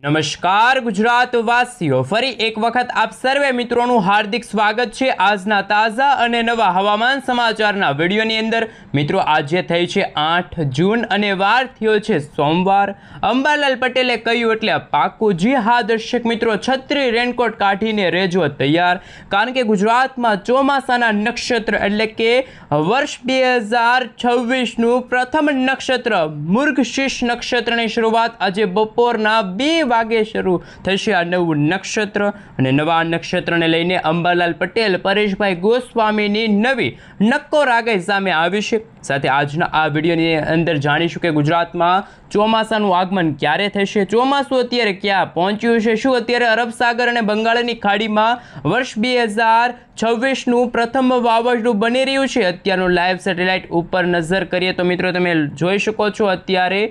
નમસ્કાર ગુજરાત વાસીઓ, ફરી એક વખત આપ સર્વે મિત્રોનું હાર્દિક સ્વાગત છે આજના તાજા અને નવા હવામાન સમાચારના વિડીયોની અંદર। મિત્રો, આજે થઈ છે 8 જૂન અને વાર થયો છે સોમવાર। અંબાલાલ પટેલે કહ્યું એટલે પાકું। જી હા દર્શક મિત્રો, છત્રી રેનકોટ કાઢીને રહેજો તૈયાર, કારણ કે ગુજરાતમાં ચોમાસાના નક્ષત્ર એટલે કે વર્ષ 2026નું પ્રથમ નક્ષત્ર મૃગશીર્ષ નક્ષત્રની શરૂઆત આજે બપોરના 2 વાગે શરૂ થશે। આ નવું નક્ષત્ર અને નવા નક્ષત્રને લઈને અંબાલાલ પટેલ, પરેશભાઈ ગોસ્વામીની નવી નક્કોર આગાહી સામે આવી છે। સાથે આજના આ વિડીયોની અંદર જાણીશું કે ગુજરાતમાં ચોમાસાનું આગમન ક્યારે થશે, ચોમાસું અત્યારે ક્યાં પહોંચ્યું છે, શું અત્યારે અરબ સાગર અને બંગાળની ખાડીમાં વર્ષ 2026નું પ્રથમ વાવાઝોડું બની રહ્યું છે। અત્યારનું લાઈવ સેટેલાઇટ ઉપર નજર કરીએ તો મિત્રો તમે જોઈ શકો છો, અત્યારે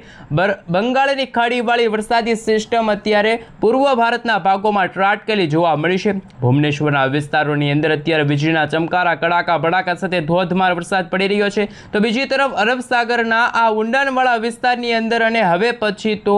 બંગાળની ખાડીવાળી વરસાદી સિસ્ટમ અત્યારે પૂર્વ ભારતના ભાગોમાં ત્રાટકેલી જોવા મળી છે। ભુવનેશ્વરના વિસ્તારોની અંદર અત્યારે વીજળીના ચમકારા, કડાકા ભડાકા સાથે ધોધમાર વરસાદ પડી રહ્યો છે। તો બીજી તરફ અરબ સાગરના આ ઊંડાણવાળા વિસ્તારની અંદર અને હવે પછી તો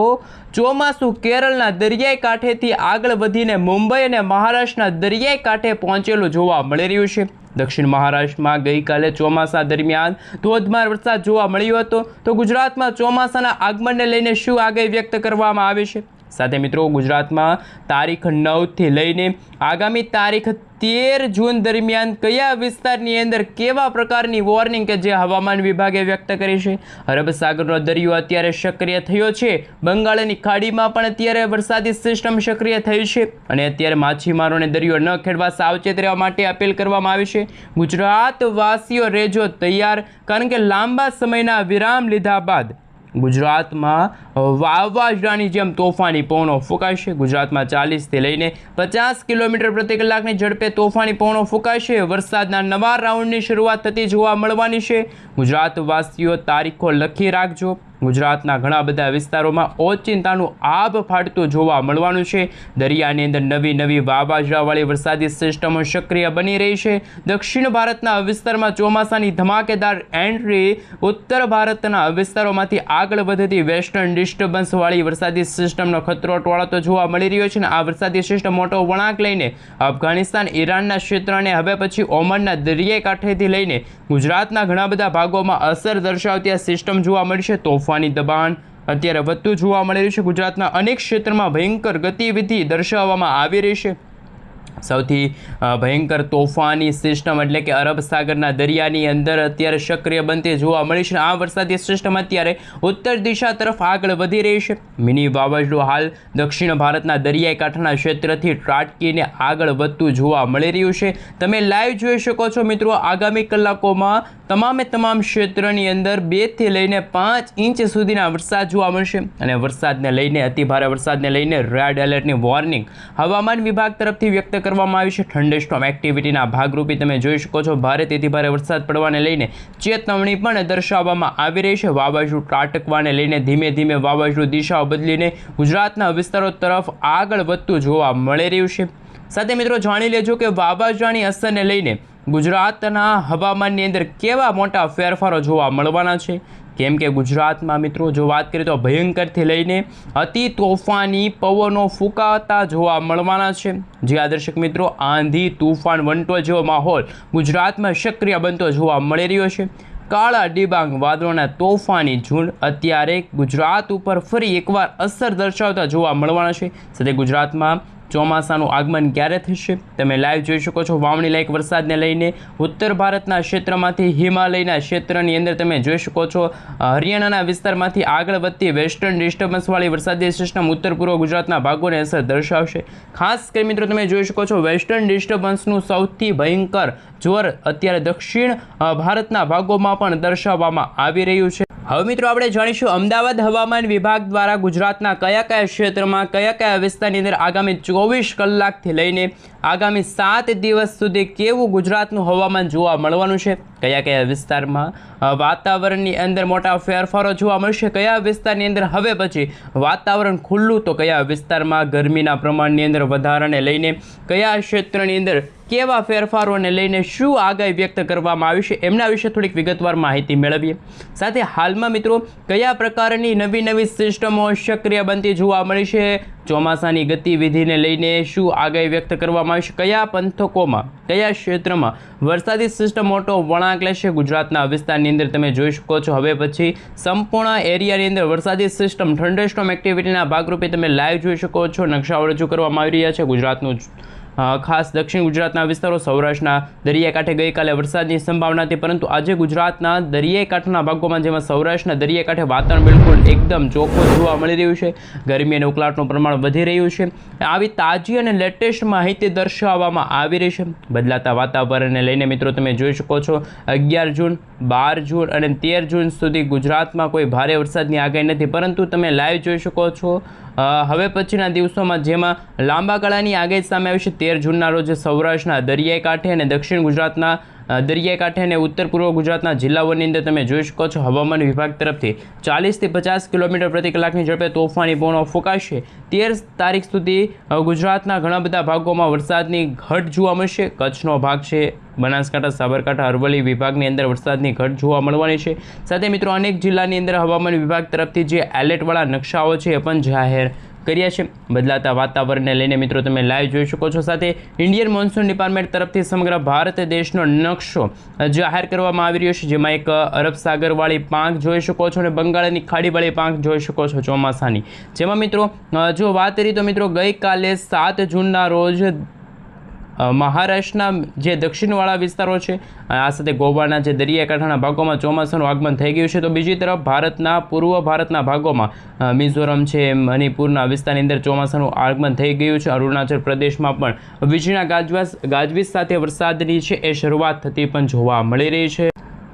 ચોમાસું કેરળના દરિયાઈ કાંઠેથી આગળ વધીને મુંબઈ અને મહારાષ્ટ્રના દરિયાઈ કાંઠે પહોંચેલું જોવા મળી રહ્યું છે। દક્ષિણ મહારાષ્ટ્રમાં ગઈકાલે ચોમાસા દરમિયાન ધોધમાર વરસાદ જોવા મળ્યો હતો। તો ગુજરાતમાં ચોમાસાના આગમનને લઈને શું આગાહી વ્યક્ત કરવામાં આવી છે? સાથે મિત્રો, ગુજરાતમાં તારીખ 9થી લઈને આગામી તારીખ 13 જૂન દરમિયાન કયા વિસ્તારની અંદર કેવા પ્રકારની વોર્નિંગ કે જે હવામાન વિભાગે વ્યક્ત કરી છે? અરબ સાગરનો દરિયો અત્યારે સક્રિય થયો છે, બંગાળની ખાડીમાં પણ અત્યારે વરસાદી સિસ્ટમ સક્રિય થઈ છે અને અત્યારે માછીમારોને દરિયો ન ખેડવા સાવચેત રહેવા માટે અપીલ કરવામાં આવી છે। ગુજરાત વાસીઓ રહેજો તૈયાર, કારણ કે લાંબા સમયના વિરામ લીધા બાદ ગુજરાતમાં વાવાઝોડાની જેમ તોફાની પવનો ફૂંકાશે। ગુજરાતમાં 40થી લઈને 50 કિલોમીટર પ્રતિ કલાકની ઝડપે તોફાની પવનો ફૂંકાશે। વરસાદના નવા રાઉન્ડની શરૂઆત થતી જોવા મળવાની છે। ગુજરાતવાસીઓ તારીખો લખી રાખજો। ગુજરાતના ઘણા બધા વિસ્તારોમાં ઓચિંતાનું આભ ફાટતું જોવા મળવાનું છે। દરિયાની અંદર નવી વાવાઝોડાવાળી વરસાદી સિસ્ટમો સક્રિય બની રહી છે। દક્ષિણ ભારતના વિસ્તારમાં ચોમાસાની ધમાકેદાર એન્ટ્રી, ઉત્તર ભારતના વિસ્તારોમાંથી આગળ વધતી વેસ્ટર્ન ડિસ્ટર્બન્સવાળી વરસાદી સિસ્ટમનો ખતરો ટોળાતો જોવા મળી રહ્યો છે અને આ વરસાદી સિસ્ટમ મોટો વળાંક લઈને અફઘાનિસ્તાન, ઈરાનના ક્ષેત્ર અને હવે પછી ઓમાનના દરિયાઈ કાંઠેથી લઈને ગુજરાતના ઘણા બધા ભાગોમાં અસર દર્શાવતી આ સિસ્ટમ જોવા મળશે। તોફાની દબાણ અત્યારે વધતું જોવા મળી રહ્યું છે। ગુજરાતના અનેક ક્ષેત્રમાં ભયંકર ગતિવિધિ દર્શાવવામાં આવી રહી છે। સૌથી ભયંકર તોફાની સિસ્ટમ એટલે કે અરબ સાગરના દરિયાની અંદર અત્યારે સક્રિય બનતી જોવા મળી છે। આ વરસાદી સિસ્ટમ અત્યારે ઉત્તર દિશા તરફ આગળ વધી રહી છે। મિની વાવાઝોડું હાલ દક્ષિણ ભારતના દરિયાઈ કાંઠાના ક્ષેત્રથી ત્રાટકીને આગળ વધતું જોવા મળી રહ્યું છે। તમે લાઈવ જોઈ શકો છો મિત્રો, આગામી કલાકોમાં તમામ ક્ષેત્રની અંદર 2થી લઈને 5 ઇંચ સુધીના વરસાદ જોવા મળશે અને વરસાદને લઈને, અતિભારે વરસાદને લઈને રેડ એલર્ટની વોર્નિંગ હવામાન વિભાગ તરફથી વ્યક્ત કરવામાં આવી છે। થંડરસ્ટોર્મ એક્ટિવિટીના ભાગરૂપે તમે જોઈ શકો છો, ભારેથી ભારે વરસાદ પડવાને લઈને ચેતવણી પણ દર્શાવવામાં આવી રહી છે। વાવાઝોડું ત્રાટકવાને લઈને ધીમે ધીમે વાવાઝોડું દિશાઓ બદલીને ગુજરાતના વિસ્તારો તરફ આગળ વધતું જોવા મળી રહ્યું છે। સાથે મિત્રો જાણી લેજો કે વાવાઝોડાની અસરને લઈને ગુજરાતના હવામાનની અંદર કેવા મોટા ફેરફારો જોવા મળવાના છે। કેમ કે ગુજરાતમાં મિત્રો જો વાત કરીએ તો ભયંકરથી લઈને અતિ તોફાની પવનો ફૂંકાતા જોવા મળવાના છે। જે આદર્શક મિત્રો, આંધી, તૂફાન, વંટોળ જેવો માહોલ ગુજરાતમાં સક્રિય બનતો જોવા મળી રહ્યો છે। કાળા ડિબાંગ વાદળોના તોફાની ઝુંડ અત્યારે ગુજરાત ઉપર ફરી એકવાર અસર દર્શાવતા જોવા મળવાના છે। સાથે ગુજરાતમાં ચોમાસાનું આગમન ક્યારે થશે તમે લાઈવ જોઈ શકો છો। વાવણી લાયક વરસાદને લઈને ઉત્તર ભારતના ક્ષેત્રમાંથી હિમાલયના ક્ષેત્રની અંદર તમે જોઈ શકો છો, હરિયાણાના વિસ્તારમાંથી આગળ વધતી વેસ્ટર્ન ડિસ્ટર્બન્સવાળી વરસાદી સિસ્ટમ ઉત્તર પૂર્વ ગુજરાતના ભાગોને અસર દર્શાવશે। ખાસ કરી મિત્રો તમે જોઈ શકો છો, વેસ્ટર્ન ડિસ્ટર્બન્સનું સૌથી ભયંકર જોર અત્યારે દક્ષિણ ભારતના ભાગોમાં પણ દર્શાવવામાં આવી રહ્યું છે। હવે મિત્રો આપણે જાણીશું અમદાવાદ હવામાન વિભાગ દ્વારા ગુજરાતના કયા ક્ષેત્રમાં, કયા વિસ્તારની અંદર આગામી 24 કલાકથી લઈને આગામી 7 દિવસ સુધી કેવું ગુજરાતનું હવામાન જોવા મળવાનું છે, કયા વિસ્તારમાં વાતાવરણની અંદર મોટા ફેરફારો જોવા મળશે, કયા વિસ્તારની અંદર હવે પછી વાતાવરણ ખુલ્લું, તો કયા વિસ્તારમાં ગરમીના પ્રમાણની અંદર વધારાને લઈને કયા ક્ષેત્રની અંદર કેવા ફેરફારોને લઈને શું આગાહી વ્યક્ત કરવામાં આવી છે એમના વિશે થોડીક વિગતવાર માહિતી મેળવીએ. સાથે હાલમાં મિત્રો કયા પ્રકારની નવી સિસ્ટમો સક્રિય બનતી જોવા મળી છે, ચોમાસાની ગતિવિધિને લઈને શું આગાહી વ્યક્ત કરવામાં આવી છે, કયા પંથકોમાં કયા ક્ષેત્રમાં વરસાદી સિસ્ટમ મોટો વળાંક લેશે. ગુજરાતના વિસ્તારની અંદર તમે જોઈ શકો છો હવે પછી સંપૂર્ણ એરિયાની અંદર વરસાદી સિસ્ટમ થંડરસ્ટોર્મ એક્ટિવિટીના ભાગરૂપે તમે લાઈવ જોઈ શકો છો. નકશાઓ રજૂ કરવામાં આવી રહ્યા છે. ગુજરાતનું ખાસ દક્ષિણ ગુજરાતના વિસ્તારો, સૌરાષ્ટ્રના દરિયાકાંઠે ગઈકાલે વરસાદની સંભાવના હતી, પરંતુ આજે ગુજરાતના દરિયાકાંઠાના ભાગોમાં જેમાં સૌરાષ્ટ્રના દરિયાકાંઠે વાતાવરણ બિલકુલ એકદમ ચોખ્ખું જોવા મળી રહ્યું છે. ગરમી અને ઉકળાટનું પ્રમાણ વધી રહ્યું છે. આવી તાજી અને લેટેસ્ટ માહિતી દર્શાવવામાં આવી રહી છે. બદલાતા વાતાવરણને લઈને મિત્રો તમે જોઈ શકો છો 11 જૂન, 12 જૂન અને 13 જૂન સુધી ગુજરાતમાં કોઈ ભારે વરસાદની આગાહી નથી, પરંતુ તમે લાઈવ જોઈ શકો છો હવે પછીના દિવસોમાં જેમાં લાંબા ગાળાની આગાહી સામે આવી છે. 13 જૂનના રોજ સૌરાષ્ટ્રના દરિયાઈ કાંઠે અને દક્ષિણ ગુજરાતના દરિયાઈ કાંઠે અને ઉત્તર પૂર્વ ગુજરાતના જિલ્લાઓની અંદર તમે જોઈ શકો છો હવામાન વિભાગ તરફથી 40 થી 50 કિલોમીટર પ્રતિ કલાકની ઝડપે તોફાની પવનો ફૂંકાશે. 13 તારીખ સુધી ગુજરાતના ઘણા બધા ભાગોમાં વરસાદની ઘટ જોવા મળશે. કચ્છનો ભાગ છે, બનાસકાંઠા, સાબરકાંઠા, અરવલ્લી વિભાગની અંદર વરસાદની ઘટ જોવા મળવાની છે. સાથે મિત્રો અનેક જિલ્લાની અંદર હવામાન વિભાગ તરફથી જે એલર્ટવાળા નકશાઓ છે એ પણ જાહેર કર્યા છે. બદલાતા વાતાવરણને લઈને મિત્રો તમે લાઈવ જોઈ શકો છો. સાથે ઇન્ડિયન મોન્સૂન ડિપાર્ટમેન્ટ તરફથી સમગ્ર ભારત દેશનો નકશો જાહેર કરવામાં આવી રહ્યો છે, જેમાં એક અરબ સાગરવાળી પાંખ જોઈ શકો છો અને બંગાળની ખાડીવાળી પાંખ જોઈ શકો છો ચોમાસાની. જેમાં મિત્રો જો વાત કરીએ તો મિત્રો ગઈકાલે 7 જૂનના રોજ મહારાષ્ટ્રના જે દક્ષિણવાળા વિસ્તારો છે આ સાથે ગોવાના જે દરિયાકાંઠાના ભાગોમાં ચોમાસાનું આગમન થઈ ગયું છે. તો બીજી તરફ ભારતના પૂર્વ ભારતના ભાગોમાં મિઝોરમ છે, મણિપુરના વિસ્તારની અંદર ચોમાસાનું આગમન થઈ ગયું છે. અરુણાચલ પ્રદેશમાં પણ વીજળીના ગાજવીજ સાથે વરસાદની છે એ શરૂઆત થતી પણ જોવા મળી રહી છે.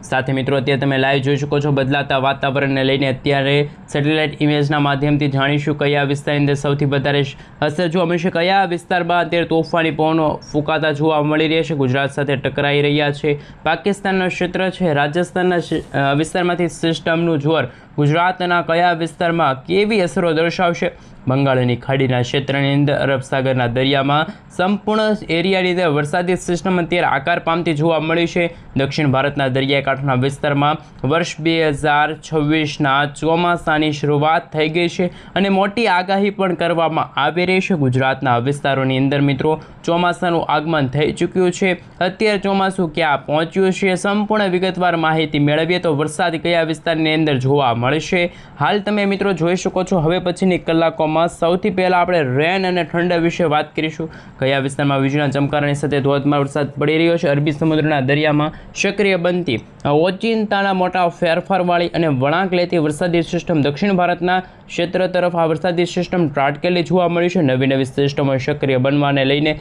સાથે મિત્રો અત્યારે તમે લાઈવ જોઈ શકો છો બદલાતા વાતાવરણને લઈને અત્યારે સેટેલાઇટ ઇમેજના માધ્યમથી જાણીશું કયા વિસ્તારની અંદર સૌથી વધારે અસર જોવા મળશે, કયા વિસ્તારમાં અત્યારે તોફાની પવનો ફૂંકાતા જોવા મળી રહ્યા છે, ગુજરાત સાથે ટકરાઈ રહ્યા છે. પાકિસ્તાનનો ક્ષેત્ર છે, રાજસ્થાનના વિસ્તારમાંથી સિસ્ટમનું જોર ગુજરાતના કયા વિસ્તારમાં કેવી અસરો દર્શાવશે. બંગાળની ખાડીના ક્ષેત્રની અંદર અરબ સાગરના દરિયામાં સંપૂર્ણ એરિયાની અંદર વરસાદી સિસ્ટમ અત્યારે આકાર પામતી જોવા મળી છે. દક્ષિણ ભારતના દરિયાકાંઠાના વિસ્તારમાં વર્ષ 2026ના ચોમાસાની શરૂઆત થઈ ગઈ છે અને મોટી આગાહી પણ કરવામાં આવી રહી છે. ગુજરાતના વિસ્તારોની અંદર મિત્રો ચોમાસાનું આગમન થઈ ચૂક્યું છે. અત્યારે ચોમાસું ક્યાં પહોંચ્યું છે સંપૂર્ણ વિગતવાર માહિતી મેળવીએ તો વરસાદ કયા વિસ્તારની અંદર જોવા મળશે. હાલ તમે મિત્રો જોઈ શકો છો હવે પછીની કલાકોમાં સૌથી પહેલાં આપણે રેન અને ઠંડા વિશે વાત કરીશું. કયા વિસ્તારમાં વીજળીના ચમકારાની સાથે ધોધમાર વરસાદ પડી રહ્યો છે. અરબી સમુદ્રના દરિયામાં સક્રિય બનતી ઓચિંતાના મોટા ફેરફારવાળી અને વળાંક લેતી વરસાદી સિસ્ટમ દક્ષિણ ભારતના ક્ષેત્ર તરફ આ વરસાદી સિસ્ટમ ત્રાટકેલી જોવા મળી છે. નવી સિસ્ટમો સક્રિય બનવાને લઈને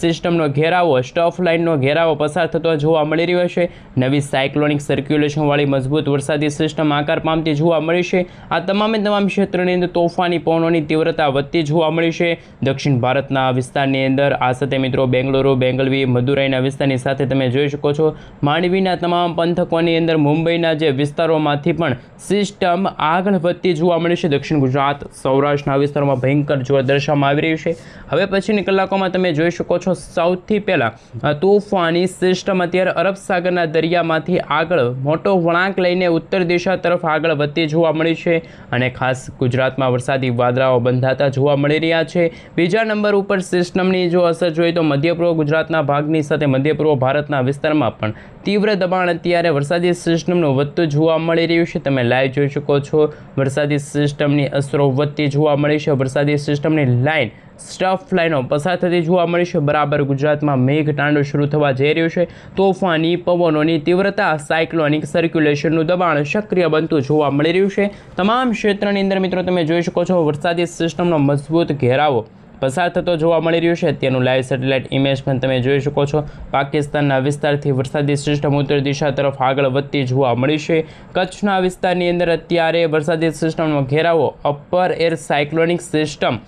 સિસ્ટમનો ઘેરાવો, સ્ટફ લાઇનનો ઘેરાવો પસાર થતો જોવા મળી રહ્યો છે. નવી સાયક્લોનિક સર્ક્યુલેશનવાળી મજબૂત વરસાદી સિસ્ટમ આકાર પામતી જોવા મળી છે. આ તમામ ક્ષેત્રોની અંદર તોફાની પવનોની તીવ્રતા વધતી જોવા મળી છે. દક્ષિણ ભારતના વિસ્તારની અંદર આ સાથે મિત્રો બેંગલુરુ, બેંગલવી, મદુરાઈના વિસ્તારની સાથે તમે જોઈ શકો છો માંડવીના તમામ પંથકોની અંદર મુંબઈના જે વિસ્તારોમાંથી પણ સિસ્ટમ આગળ વધતી જોવા મળી છે. દક્ષિણ ગુજરાત, સૌરાષ્ટ્રના વિસ્તારોમાં ભયંકર જોર દર્શાવવામાં આવી રહ્યું છે. હવે પછીની કલાકોમાં તમે જોઈ શકો છો સૌથી પહેલાં તોફાની સિસ્ટમ અત્યારે અરબ સાગરના દરિયામાંથી આગળ મોટો વળાંક લઈને ઉત્તર દિશા તરફ આગળ વધતી જોવા મળી છે અને ખાસ ગુજરાતમાં વરસાદી વાદળાઓ બંધાતા જોવા મળી રહ્યા છે. બીજા નંબર ઉપર સિસ્ટમની જો અસર જોઈએ તો મધ્ય પૂર્વ ગુજરાતના ભાગની સાથે મધ્ય પૂર્વ ભારતના વિસ્તારમાં પણ તીવ્ર દબાણ અત્યારે વરસાદી સિસ્ટમનું વધતું જોવા મળી રહ્યું છે. તમે લાઈવ જોઈ શકો છો વરસાદી સિસ્ટમની અસરો વધતી જોવા મળી છે. વરસાદી સિસ્ટમની લાઇન, સ્ટફ લાઇનો પસાર થતી જોવા મળી છે. બરાબર ગુજરાતમાં મેઘતાંડવ શરૂ થવા જઈ રહ્યું છે. તોફાની પવનોની તીવ્રતા, સાયક્લોનિક સર્ક્યુલેશનનું દબાણ સક્રિય બનતું જોવા મળી રહ્યું છે. તમામ ક્ષેત્રની અંદર મિત્રો તમે જોઈ શકો છો વરસાદી સિસ્ટમનો મજબૂત ઘેરાવો પસાર થતો જોવા મળી રહ્યું છે. અત્યારનું લાઈવ સેટેલાઇટ ઇમેજ પણ તમે જોઈ શકો છો. પાકિસ્તાનના વિસ્તારથી વરસાદી સિસ્ટમ ઉત્તર દિશા તરફ આગળ વધતી જોવા મળી છે. કચ્છના વિસ્તારની અંદર અત્યારે વરસાદી સિસ્ટમનો ઘેરાવો, અપર એર સાયક્લોનિક સિસ્ટમ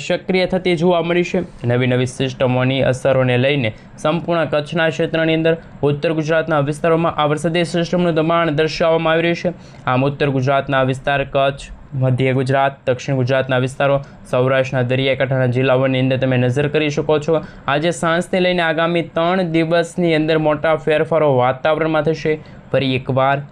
સક્રિય થતી જોવા મળી છે. નવી સિસ્ટમોની અસરોને લઈને સંપૂર્ણ કચ્છના ક્ષેત્રની અંદર ઉત્તર ગુજરાતના વિસ્તારોમાં આ વરસાદી સિસ્ટમનું દબાણ દર્શાવવામાં આવી રહ્યું છે. આમ ઉત્તર ગુજરાતના વિસ્તાર, કચ્છ, મધ્ય ગુજરાત, દક્ષિણ ગુજરાતના વિસ્તારો, સૌરાષ્ટ્રના દરિયાકાંઠાના જિલ્લાઓની અંદર તમે નજર કરી શકો છો. આજે સાંજથી લઈને આગામી 3 દિવસની અંદર મોટા ફેરફારો વાતાવરણમાં થશે. ફરી એકવાર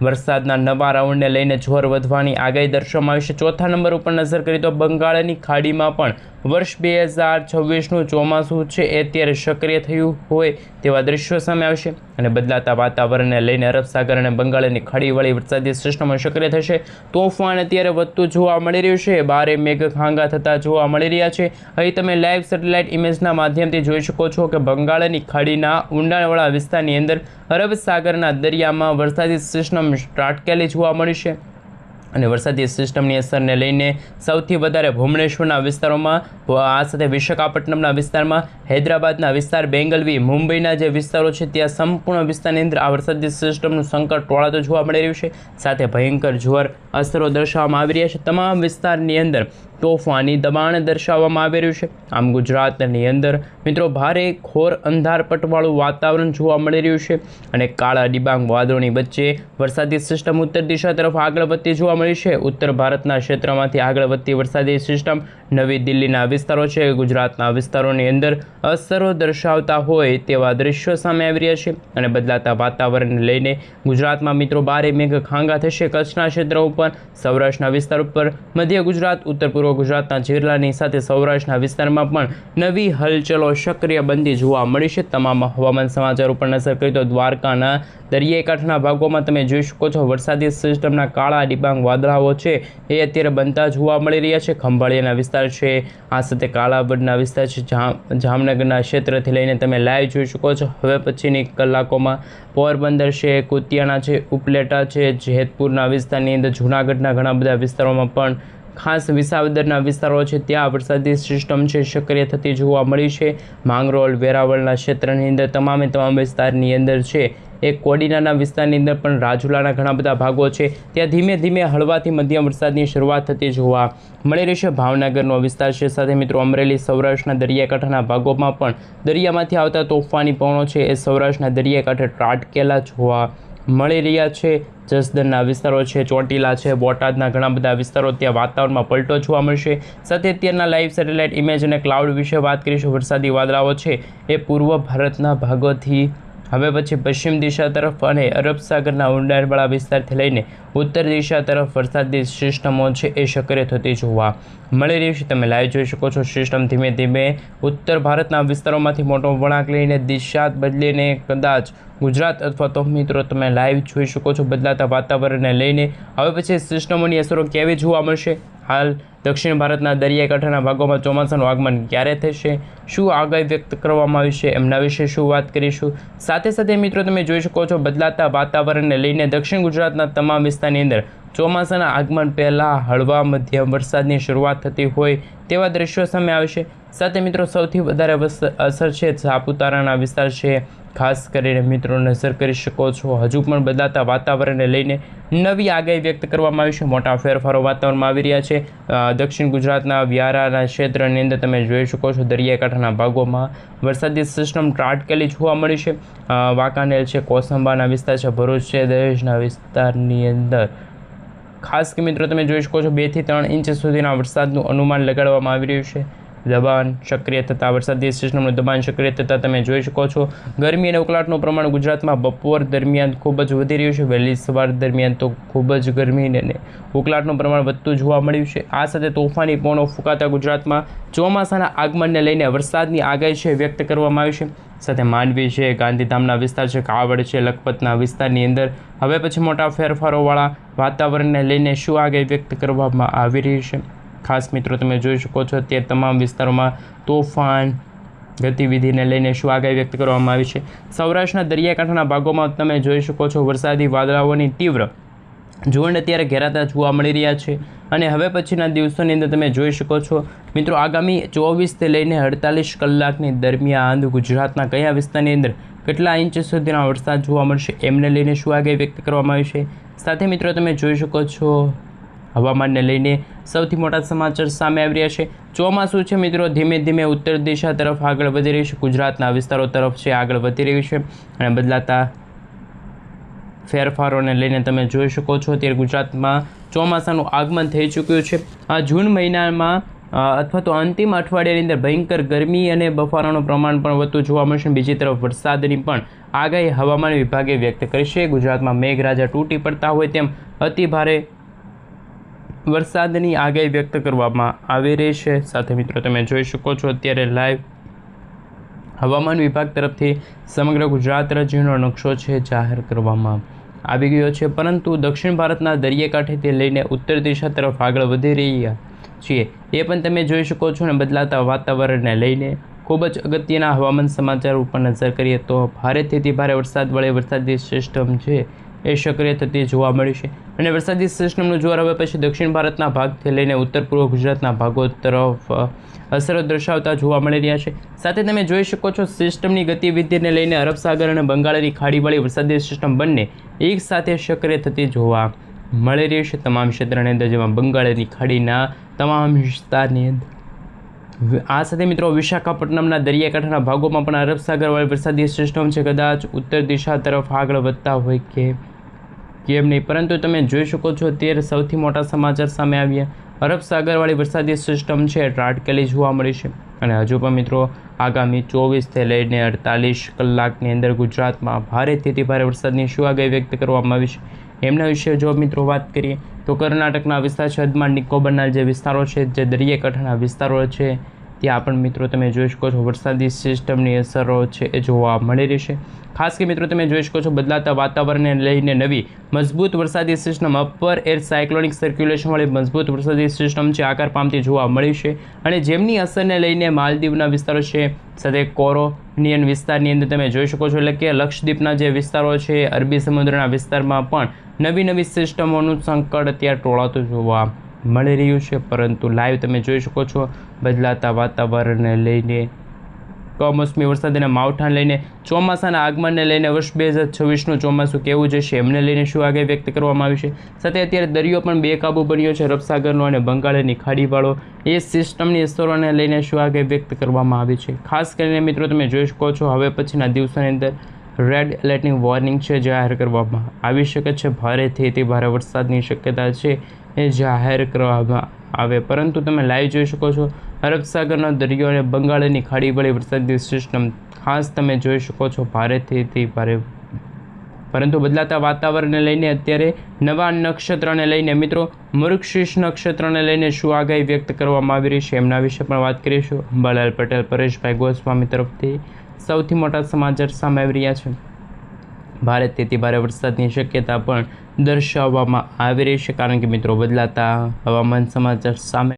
વરસાદના નવા રાઉન્ડને લઈને જોર વધવાની આગાહી દર્શાવવામાં આવી છે. ચોથા નંબર ઉપર નજર કરીએ તો બંગાળની ખાડીમાં પણ વર્ષ 2026નું ચોમાસું છે એ અત્યારે સક્રિય થયું હોય તેવા દ્રશ્યો સામે આવશે અને બદલાતા વાતાવરણને લઈને અરબ સાગર અને બંગાળની ખાડીવાળી વરસાદી સિસ્ટમો સક્રિય થશે. તોફાન અત્યારે વધતું જોવા મળી રહ્યું છે. બારે મેઘ ખાંગા થતા જોવા મળી રહ્યા છે. અહીં તમે લાઈવ સેટેલાઇટ ઇમેજના માધ્યમથી જોઈ શકો છો કે બંગાળની ખાડીના ઊંડાણવાળા વિસ્તારની અંદર અરબ સાગરના દરિયામાં વરસાદી સિસ્ટમ ત્રાટકેલી જોવા મળી છે અને વરસાદી સિસ્ટમની અસરને લઈને સૌથી વધારે ભુવનેશ્વરના વિસ્તારોમાં, આ સાથે વિશાખાપટ્ટનમના વિસ્તારમાં, હૈદરાબાદના વિસ્તાર, બેંગલવી, મુંબઈના જે વિસ્તારો છે ત્યાં સંપૂર્ણ વિસ્તારની અંદર આ વરસાદી સિસ્ટમનું સંકટ ટોળાતો જોવા મળી રહ્યું છે. સાથે ભયંકર જોર અસરો દર્શાવવામાં આવી રહ્યા છે. તમામ વિસ્તારની અંદર તોફાની દબાણ દર્શાવવામાં આવી રહ્યું છે. આમ ગુજરાતની અંદર મિત્રો ભારે ઘોર અંધારપટવાળું વાતાવરણ જોવા મળી રહ્યું છે અને કાળા ડિબાંગ વાદળોની વચ્ચે વરસાદી સિસ્ટમ ઉત્તર દિશા તરફ આગળ વધતી જોવા મળી છે. ઉત્તર ભારતના ક્ષેત્રમાંથી આગળ વધતી વરસાદી સિસ્ટમ નવી દિલ્હીના વિસ્તારો છે, ગુજરાતના વિસ્તારોની અંદર અસરો દર્શાવતા હોય તેવા દ્રશ્યો સામે આવી રહ્યા છે અને બદલાતા વાતાવરણને લઈને ગુજરાતમાં મિત્રો ભારે મેઘ ખાંગા થશે. કચ્છના ક્ષેત્ર ઉપર, સૌરાષ્ટ્રના વિસ્તાર ઉપર, મધ્ય ગુજરાત, ઉત્તર પૂર્વ ગુજરાતના જિલ્લાની સાથે સૌરાષ્ટ્રના વિસ્તારમાં પણ નવી હલચલો સક્રિય બનતી જોવા મળી છે. તમામ હવામાન સમાચાર ઉપર નજર કરીએ તો દ્વારકાના દરિયાઈ કાંઠાના ભાગોમાં તમે જોઈ શકો છો વરસાદી સિસ્ટમના કાળા ડિબાંગ વાદળાઓ છે એ અત્યારે બનતા જોવા મળી રહ્યા છે. ખંભાળિયાના વિસ્તાર છે, આ સાથે કાલાવડના વિસ્તાર છે, જામનગરના ક્ષેત્રથી લઈને તમે લાઈવ જોઈ શકો છો. હવે પછીની કલાકોમાં પોરબંદર છે, કુતિયાણા છે, ઉપલેટા છે, જેતપુરના વિસ્તારની અંદર, જૂનાગઢના ઘણા બધા વિસ્તારોમાં પણ, ખાસ વિસાવદરના વિસ્તારો છે ત્યાં વરસાદી સિસ્ટમ છે સક્રિય થતી જોવા મળી છે. માંગરોળ, વેરાવળના ક્ષેત્રની અંદર તમામ વિસ્તારની અંદર છે. એક કોડીનાના વિસ્તારની અંદર પણ રાજુલાના ઘણા બધા ભાગો છે ત્યાં ધીમે ધીમે હળવાથી મધ્યમ વરસાદની શરૂઆત થતી જોવા મળી રહી છે. ભાવનગરનો વિસ્તાર છે, સાથે મિત્રો અમરેલી, સૌરાષ્ટ્રના દરિયાકાંઠાના ભાગોમાં પણ દરિયામાંથી આવતા તોફાની પવનો છે એ સૌરાષ્ટ્રના દરિયાકાંઠે ત્રાટકેલા જોવા મળી રહ્યા છે. જસદણના વિસ્તારો છે, ચોટીલા છે, બોટાદના ઘણા બધા વિસ્તારો ત્યાં વાતાવરણમાં પલટો જોવા મળશે. સાથે અત્યારના લાઈવ સેટેલાઇટ ઇમેજ અને ક્લાઉડ વિશે વાત કરીશું. વરસાદી વાદળાઓ છે એ પૂર્વ ભારતના ભાગોથી હવે પછી પશ્ચિમ દિશા તરફ અને અરબ સાગરના ઊંડાણવાળા વિસ્તારથી લઈને ઉત્તર દિશા તરફ વરસાદી સિસ્ટમો છે એ સક્રિય થતી જોવા મળી રહી છે. તમે લાઈવ જોઈ શકો છો. સિસ્ટમ ધીમે ધીમે ઉત્તર ભારતના વિસ્તારોમાંથી મોટો વળાંક લઈને દિશા બદલીને કદાચ ગુજરાત અથવા તો મિત્રો તમે લાઈવ જોઈ શકો છો બદલાતા વાતાવરણને લઈને હવે પછી સિસ્ટમોની અસરો કેવી જોવા મળશે. હાલ દક્ષિણ ભારતના દરિયાકાંઠાના ભાગોમાં ચોમાસાનું આગમન ક્યારે થશે, શું આગાહી વ્યક્ત કરવામાં આવી છે, એમના વિશે શું વાત કરીશું. સાથે સાથે મિત્રો તમે જોઈ શકો છો બદલાતા વાતાવરણને લઈને દક્ષિણ ગુજરાતના તમામ વિસ્તારની અંદર ચોમાસાના આગમન પહેલાં હળવા મધ્યમ વરસાદની શરૂઆત થતી હોય તેવા દ્રશ્યો સામે આવશે. સાથે મિત્રો સૌથી વધારે અસર છે સાપુતારાના વિસ્તાર છે, ખાસ કરીને મિત્રો નજર કરી શકો છો. હજુ પણ બદલાતા વાતાવરણને લઈને નવી આગાહી વ્યક્ત કરવામાં આવી છે. મોટા ફેરફારો વાતાવરણમાં આવી રહ્યા છે. દક્ષિણ ગુજરાતના વ્યારાના ક્ષેત્રની અંદર તમે જોઈ શકો છો દરિયાકાંઠાના ભાગોમાં વરસાદી સિસ્ટમ ત્રાટકેલી જોવા મળી છે. વાંકાનેર છે, કોસંબાના વિસ્તાર છે, ભરૂચ છે, દહેજના વિસ્તારની અંદર ખાસ કે મિત્રો તમે જોઈ શકો છો 2 થી 3 ઇંચ સુધીના વરસાદનું અનુમાન લગાડવામાં આવી રહ્યું છે. દબાણ સક્રિય થતાં, વરસાદી સિસ્ટમનું દબાણ સક્રિય થતાં તમે જોઈ શકો છો ગરમી અને ઉકળાટનું પ્રમાણ ગુજરાતમાં બપોર દરમિયાન ખૂબ જ વધી રહ્યું છે. વહેલી સવાર દરમિયાન તો ખૂબ જ ગરમી અને ઉકળાટનું પ્રમાણ વધતું જોવા મળ્યું છે. આ સાથે તોફાની પવનો ફૂંકાતા ગુજરાતમાં ચોમાસાના આગમનને લઈને વરસાદની આગાહી છે વ્યક્ત કરવામાં આવી છે. સાથે માંડવી છે, ગાંધીધામના વિસ્તાર છે, કાવડ છે, લખપતના વિસ્તારની અંદર હવે પછી મોટા ફેરફારોવાળા વાતાવરણને લઈને શું આગાહી વ્યક્ત કરવામાં આવી રહી છે. ખાસ મિત્રો તમે જોઈ શકો છો તે તમામ વિસ્તારોમાં તોફાન ગતિવિધિને લઈને શું આગાહી વ્યક્ત કરવામાં આવી છે. સૌરાષ્ટ્રના દરિયાકાંઠાના ભાગોમાં તમે જોઈ શકો છો વરસાદી વાદળાઓની તીવ્ર ઝુંડ અત્યારે ઘેરાતા જોવા મળી રહ્યા છે અને હવે પછીના દિવસોની અંદર તમે જોઈ શકો છો મિત્રો આગામી 24થી લઈને 48 કલાકની દરમિયાન ગુજરાતના કયા વિસ્તારની અંદર કેટલા ઇંચ સુધીનો વરસાદ જોવા મળશે એમને લઈને શું આગાહી વ્યક્ત કરવામાં આવી છે. સાથે મિત્રો તમે જોઈ શકો છો હવામાનને લઈને સૌથી મોટા સમાચાર સામે આવી રહ્યા છે. ચોમાસું છે મિત્રો ધીમે ધીમે ઉત્તર દિશા તરફ આગળ વધી રહ્યું છે. ગુજરાતના વિસ્તારો તરફ છે આગળ વધી રહ્યું છે અને બદલાતા ફેરફારોને લઈને તમે જોઈ શકો છો. અત્યારે ગુજરાતમાં ચોમાસાનું આગમન થઈ ચૂક્યું છે. આ જૂન મહિનામાં અથવા તો અંતિમ અઠવાડિયાની અંદર ભયંકર ગરમી અને બફારાનું પ્રમાણ પણ વધતું જોવા મળશે. બીજી તરફ વરસાદની પણ આગાહી હવામાન વિભાગે વ્યક્ત કરી છે. ગુજરાતમાં મેઘરાજા તૂટી પડતા હોય તેમ અતિ ભારે વરસાદની આગાહી વ્યક્ત કરવામાં આવી રહી છે. સાથે મિત્રો તમે જોઈ શકો છો અત્યારે લાઈવ હવામાન વિભાગ તરફથી સમગ્ર ગુજરાત રાજ્યનો નકશો છે જાહેર કરવામાં આવી ગયો છે. પરંતુ દક્ષિણ ભારતના દરિયાકાંઠેથી લઈને ઉત્તર દિશા તરફ આગળ વધી રહ્યા છીએ એ પણ તમે જોઈ શકો છો. અને બદલાતા વાતાવરણને લઈને ખૂબ જ અગત્યના હવામાન સમાચાર ઉપર નજર કરીએ તો ભારેથી ભારે વરસાદવાળી વરસાદી સિસ્ટમ છે એ સક્રિય થતી જોવા મળી છે. અને વરસાદી સિસ્ટમનું જોર હવે પછી દક્ષિણ ભારતના ભાગથી લઈને ઉત્તર પૂર્વ ગુજરાતના ભાગો તરફ અસરો દર્શાવતા જોવા મળી રહ્યા છે. સાથે તમે જોઈ શકો છો સિસ્ટમની ગતિવિધિને લઈને અરબ સાગર અને બંગાળની ખાડીવાળી વરસાદી સિસ્ટમ બંને એક સાથે સક્રિય થતી જોવા મળી રહી છે તમામ ક્ષેત્રની અંદર, જેમાં બંગાળની ખાડીના તમામ વિસ્તારની અંદર. આ સાથે મિત્રો વિશાખાપટ્ટનમના દરિયાકાંઠાના ભાગોમાં પણ અરબ સાગરવાળી વરસાદી સિસ્ટમ છે કદાચ ઉત્તર દિશા તરફ આગળ વધતા હોય કે કેમ નહીં, પરંતુ તમે જોઈ શકો છો અત્યારે સૌથી મોટા સમાચાર સામે આવ્યા. અરબ સાગરવાળી વરસાદી સિસ્ટમ છે ત્રાટકેલી જોવા મળી છે. અને હજુ પણ મિત્રો આગામી 24થી લઈને 48 કલાકની અંદર ગુજરાતમાં ભારેથી ભારે વરસાદની શું આગાહી વ્યક્ત કરવામાં આવી છે એમના વિશે જો મિત્રો વાત કરીએ તો કર્ણાટકના વિસ્તાર છે, અંદમાન નિકોબારના જે વિસ્તારો છે, જે દરિયાકાંઠાના વિસ્તારો છે, ત્યાં પણ મિત્રો તમે જોઈ શકો છો વરસાદી સિસ્ટમની અસરો છે એ જોવા મળી રહી છે. ખાસ કે મિત્રો તમે જોઈ શકો છો બદલાતા વાતાવરણને લઈને નવી મજબૂત વરસાદી સિસ્ટમ અપર એર સાયક્લોનિક સર્ક્યુલેશનવાળી મજબૂત વરસાદી સિસ્ટમ છે આકાર પામતી જોવા મળી છે. અને જેમની અસરને લઈને માલદીવના વિસ્તારો છે, સાથે કોરોનિયન વિસ્તારની અંદર તમે જોઈ શકો છો, એટલે કે લક્ષદ્વીપના જે વિસ્તારો છે, અરબી સમુદ્રના વિસ્તારમાં પણ નવી સિસ્ટમોનું સંકટ અત્યારે ટોળાતું જોવા મળી રહ્યું છે. પરંતુ લાઈવ તમે જોઈ શકો છો બદલાતા વાતાવરણને લઈને, કમોસમી વરસાદ અને માવઠાને લઈને, ચોમાસાના આગમનને લઈને વર્ષ 2026નું ચોમાસું કેવું જશે એમને લઈને શું આગાહી વ્યક્ત કરવામાં આવી છે. સાથે અત્યારે દરિયો પણ બેકાબૂ બન્યો છે અરબ સાગરનો અને બંગાળની ખાડીવાળો, એ સિસ્ટમની અસરોને લઈને શું આગાહી વ્યક્ત કરવામાં આવી છે. ખાસ કરીને મિત્રો તમે જોઈ શકો છો હવે પછીના દિવસોની અંદર રેડ એલર્ટની વોર્નિંગ છે જાહેર કરવામાં આવી શકે છે. ભારેથી ભારે વરસાદની શક્યતા છે એ જાહેર કરવામાં આવે. પરંતુ તમે લાઈવ જોઈ શકો છો અરબ સાગરનો દરિયો અને બંગાળની ખાડીવાળી વરસાદી સિસ્ટમ ખાસ તમે જોઈ શકો છો ભારેથી ભારે. પરંતુ બદલાતા વાતાવરણને લઈને અત્યારે નવા નક્ષત્રને લઈને મિત્રો મૃગશીર્ષ નક્ષત્રને લઈને શું આગાહી વ્યક્ત કરવામાં આવી રહી છે એમના વિશે પણ વાત કરીશું. અંબાલાલ પટેલ, પરેશભાઈ ગોસ્વામી તરફથી સૌથી મોટા સમાચાર સામે આવી રહ્યા છે. ભારેથી ભારે વરસાદની શક્યતા પણ દર્શાવવામાં આવી રહી છે, કારણ કે મિત્રો બદલાતા હવામાન સમાચાર સામે